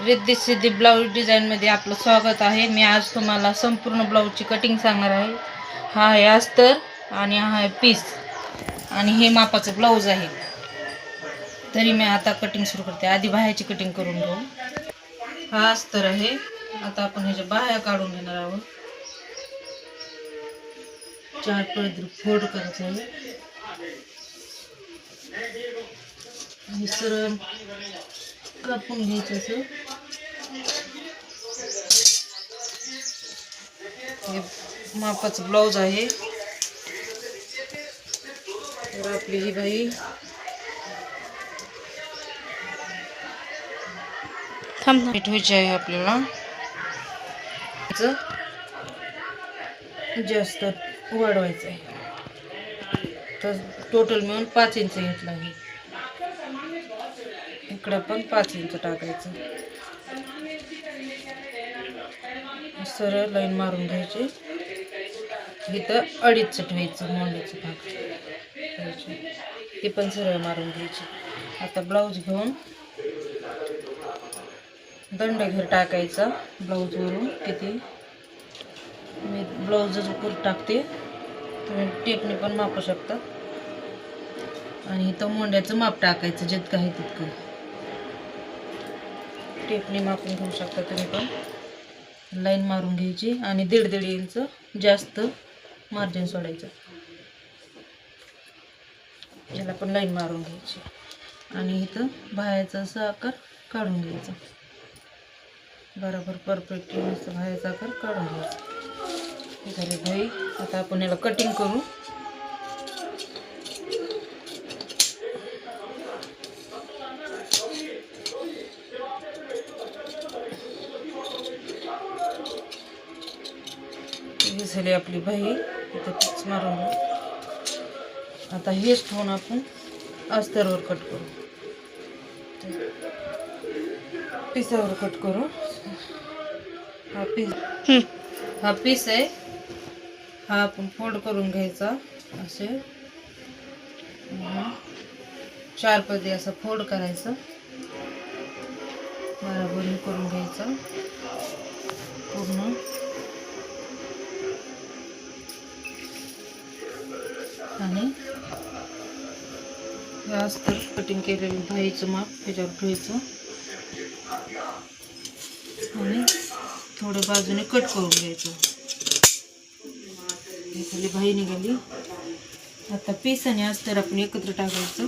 Riddhi Siddhi blouse डिझाईनमध्ये आपलं स्वागत आहे. मी आज तुम्हाला संपूर्ण ब्लाऊजची कटिंग सांगणार आहे. हा आहे अस्तर आणि हा आहे पीस आणि हे मापाचं ब्लाऊज आहे. तरी मी आता कटिंग सुरू करते. आधी बाह्याची कटिंग करून घेऊ. हा अस्तर आहे. आता आपण ह्याच्या बाह्या काढून घेणार आहोत. 4 पदरी फोल्ड करायचं आहे. हे सरळ कापून घ्यायचं असं. हे मापाचं ब्लाऊज आहे. तर आपली ही बाई ठेवायची आहे आपल्याला. जास्त वाढवायचं आहे. तर टोटल मिळून 5 इंच घेतला आहे. इकडं पण 5 इंच टाकायचं. सरळ लाईन मारून घ्यायची. इथं 2.5 ठेवायचं मोंड्याचं भाग ते पण सरळ मारून घ्यायची. आता ब्लाऊज घेऊन दंड घेर टाकायचा ब्लाऊजवरून. किती मी ब्लाऊजच वर टाकते, तुम्ही टेपने पण मापू शकता. आणि इथं मोंड्याचं माप टाकायचं जितकं आहे तितकं. टेपने मापून घेऊ शकता तुम्ही पण. लाईन मारून घ्यायची आणि 1.5 इंच जास्त मार्जिन सोडायचं. याला पण लाईन मारून घ्यायची आणि इथं बाह्याचा असा आकार काढून घ्यायचा. बरोबर परफेक्ट मस्त बाह्याचा आकार काढून घ्यायचा. हे झाले भाई. आता आपण याला कटिंग करू. ही झाली आपली बाही. इथं पिच मारून घेऊ. आता हेच ठेवून आपण अस्तरवर कट करू. पिसावर कट करू. हा पीस आहे. हा आपण फोल्ड करून घ्यायचा असे. 4 पदरी असं फोल्ड करायचं. बरोबर करून घ्यायचं पूर्ण. आणि हे अस्तर कटिंग केलेलं बाहीचं माप त्याच्यावर ठेवायचं आणि थोडं बाजूने कट करून घ्यायचं. खाली बाही निघाली. आता पीस आणि अस्तर आपण एकत्र टाकायचं.